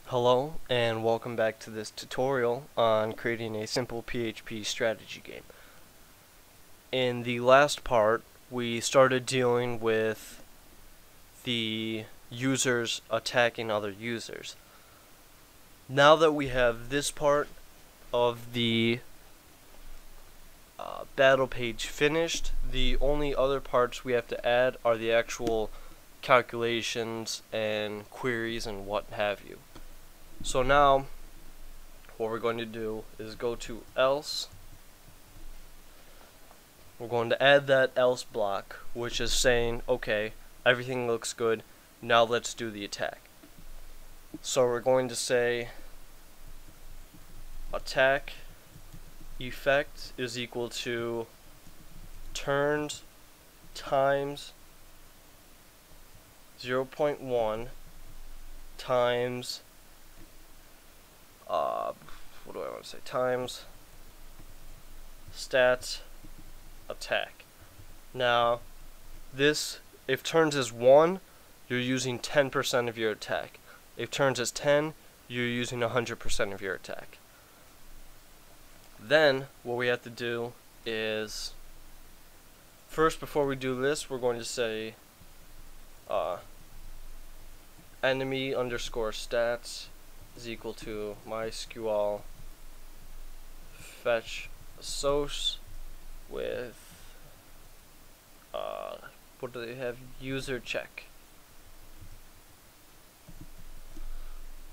Hello and welcome back to this tutorial on creating a simple PHP strategy game. In the last part, we started dealing with the users attacking other users. Now that we have this part of the battle page finished, the only other parts we have to add are the actual calculations and queries and what have you. So now, what we're going to do is go to else. We're going to add that else block, which is saying, okay, everything looks good, now let's do the attack. So we're going to say attack effect is equal to turns times 0.1 times what do I want to say, times stats attack. Now this, if turns is 1, you're using 10% of your attack. If turns is 10, you're using 100% of your attack. Then what we have to do is, first before we do this, we're going to say enemy underscore stats is equal to MySQL fetch source with what do they have, user check.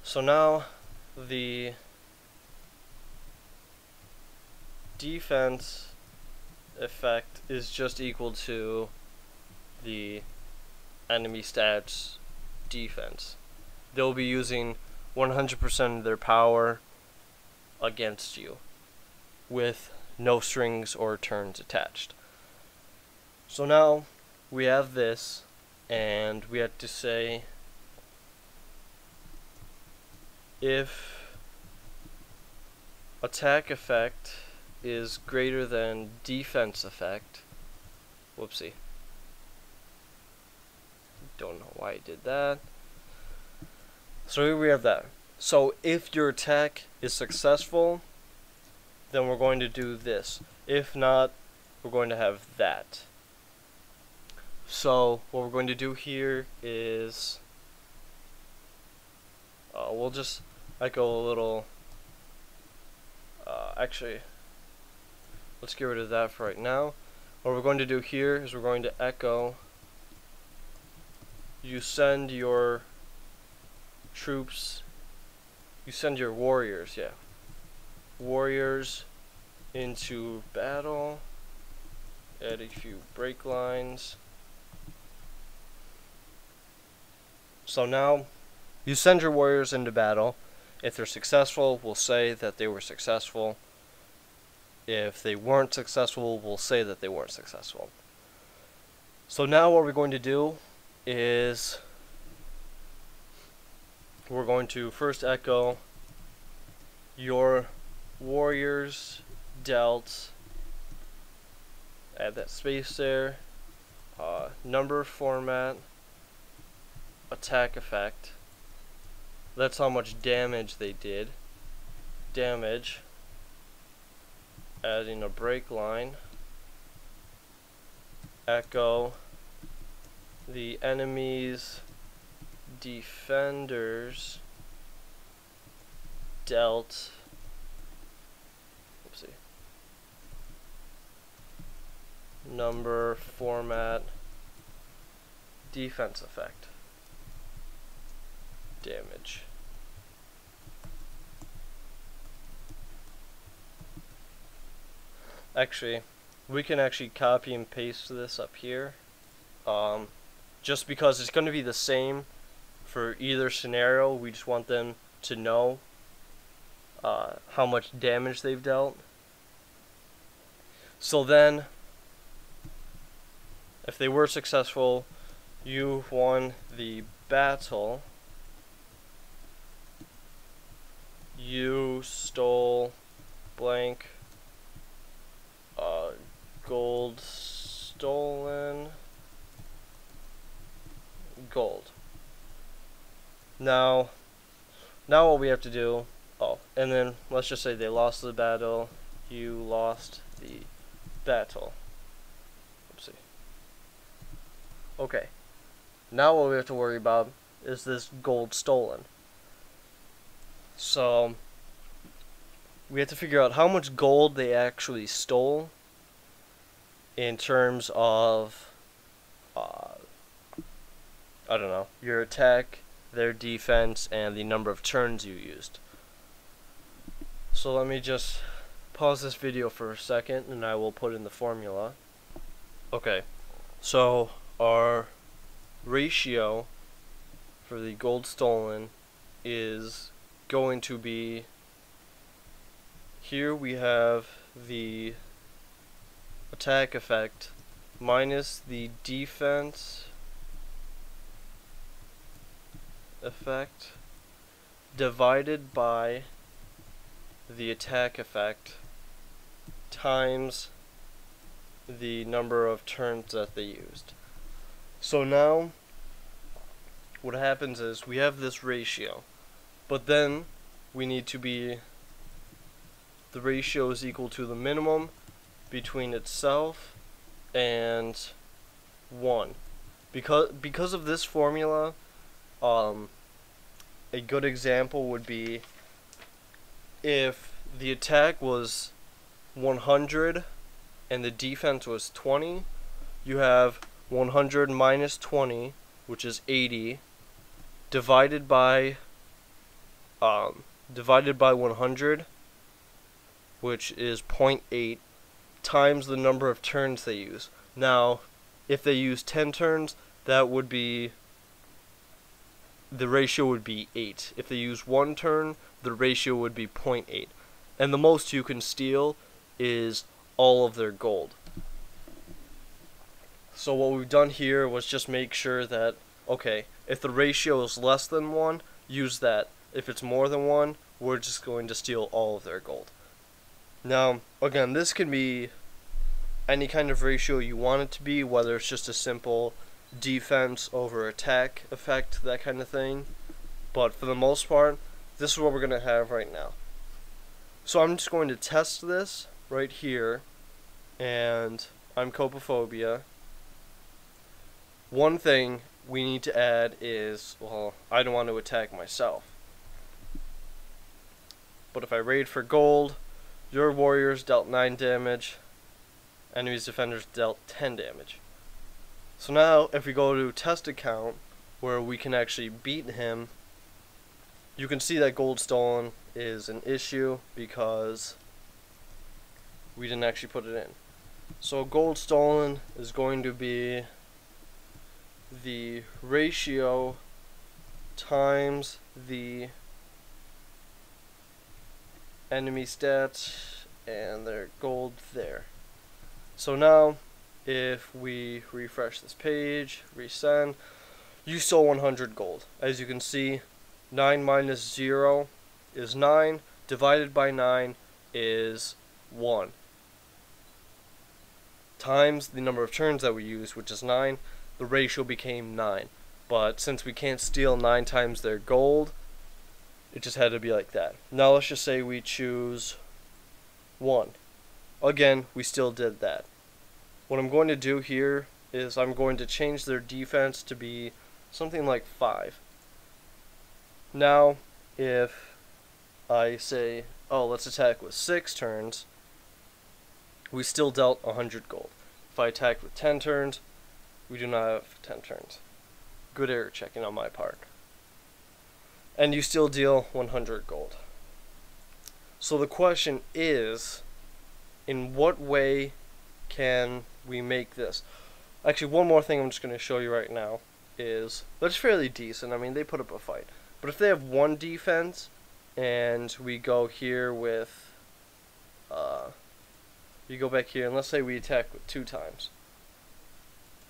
So now the defense effect is just equal to the enemy stats defense. They'll be using 100% of their power against you with no strings or turns attached. So now we have this, and we have to say if attack effect is greater than defense effect, whoopsie, don't know why I did that. So here we have that. So if your attack is successful, then we're going to do this. If not, we're going to have that. So what we're going to do here is we'll just echo a little, actually let's get rid of that for right now. What we're going to do here is we're going to echo, you send your troops, you send your warriors, warriors into battle, add a few break lines. So now you send your warriors into battle. If they're successful, we'll say that they were successful. If they weren't successful, we'll say that they weren't successful. So now what we're going to do is we're going to first echo your warriors dealt, add that space there, number format, attack effect. That's how much damage they did. Damage, adding a break line, echo the enemy's defenders dealt, oopsie, number format defense effect damage. Actually, we can actually copy and paste this up here, just because it's going to be the same for either scenario. We just want them to know how much damage they've dealt. So then, if they were successful, you won the battle. You stole blank gold stolen gold. Now Now what we have to do, and then let's just say they lost the battle, you lost the battle. Oopsie. Okay, now what we have to worry about is this gold stolen. So we have to figure out how much gold they actually stole in terms of, I don't know, your attack, their defense, and the number of turns you used. So let me just pause this video for a second and I will put in the formula. Okay, so our ratio for the gold stolen is going to be, here we have the attack effect minus the defense effect divided by the attack effect times the number of turns that they used. So now what happens is we have this ratio, but then we need to be, the ratio is equal to the minimum between itself and 1. Because of this formula, a good example would be if the attack was 100 and the defense was 20, you have 100 minus 20, which is 80, divided by 100, which is 0.8, times the number of turns they use. Now, if they use 10 turns, that would be, the ratio would be 8. If they use 1 turn, the ratio would be 0.8. And the most you can steal is all of their gold. So what we've done here was just make sure that, okay, if the ratio is less than 1, use that. If it's more than 1, we're just going to steal all of their gold. Now, again, this can be any kind of ratio you want it to be, whether it's just a simple defense over attack effect, that kind of thing. But for the most part, this is what we're going to have right now. So I'm just going to test this right here, and I'm Copophobia. One thing we need to add is, well, I don't want to attack myself. But if I raid for gold, your warriors dealt 9 damage, enemy's defenders dealt 10 damage. So now, if we go to test account, where we can actually beat him, you can see that gold stolen is an issue because we didn't actually put it in. So gold stolen is going to be the ratio times the enemy stats and their gold there. So now, if we refresh this page, resend, you stole 100 gold. As you can see, 9 minus 0 is 9, divided by 9 is 1. Times the number of turns that we use, which is 9, the ratio became 9. But since we can't steal 9 times their gold, it just had to be like that. Now let's just say we choose 1. Again, we still did that. What I'm going to do here is I'm going to change their defense to be something like 5. Now, if I say, oh, let's attack with 6 turns, we still dealt 100 gold. If I attack with 10 turns, we do not have 10 turns. Good error checking on my part. And you still deal 100 gold. So the question is, in what way can we make this? Actually, one more thing I'm just going to show you right now is, that's fairly decent. I mean, they put up a fight. But if they have 1 defense, and we go here with, you go back here, and let's say we attack with 2 times.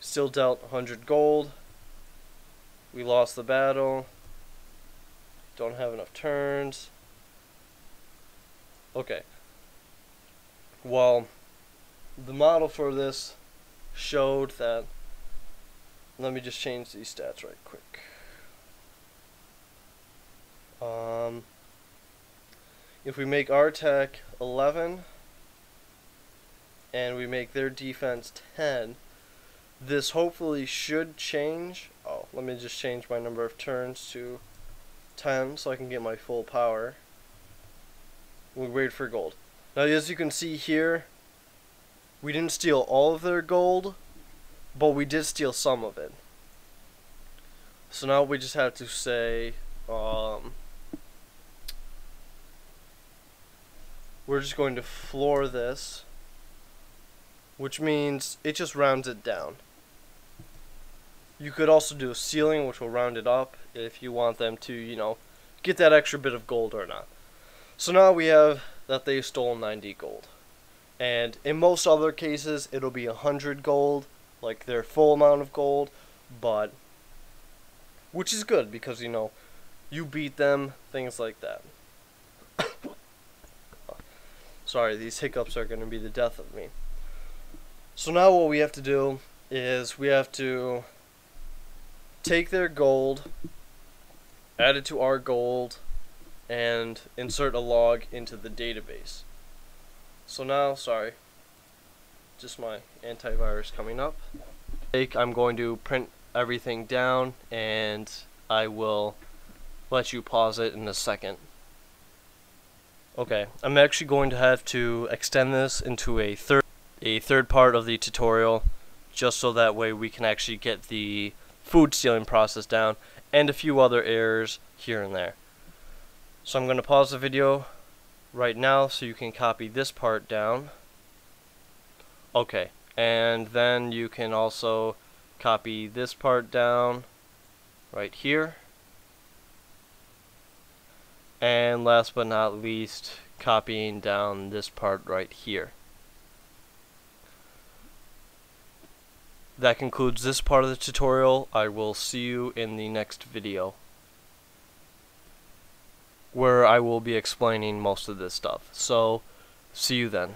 Still dealt 100 gold. We lost the battle. Don't have enough turns. Okay. Well, the model for this showed that, let me just change these stats right quick. if we make our attack 11 and we make their defense 10, this hopefully should change. Oh, let me just change my number of turns to 10 so I can get my full power. We wait for gold. Now, as you can see here, we didn't steal all of their gold, but we did steal some of it. So now we just have to say, we're just going to floor this, which means it just rounds it down. You could also do a ceiling, which will round it up if you want them to, you know, get that extra bit of gold or not. So now we have that they stole 90 gold. And in most other cases, it'll be 100 gold, like their full amount of gold, but which is good because, you know, you beat them, things like that. Sorry, these hiccups are going to be the death of me. So now what we have to do is we have to take their gold, add it to our gold, and insert a log into the database. So now, sorry, just my antivirus coming up. I'm going to print everything down and I will let you pause it in a second. Okay, I'm actually going to have to extend this into a third part of the tutorial, just so that way we can actually get the food stealing process down and a few other errors here and there. So I'm going to pause the video right now so you can copy this part down. Okay, and then you can also copy this part down right here. And last but not least, copying down this part right here. That concludes this part of the tutorial. I will see you in the next video, where I will be explaining most of this stuff. So, see you then.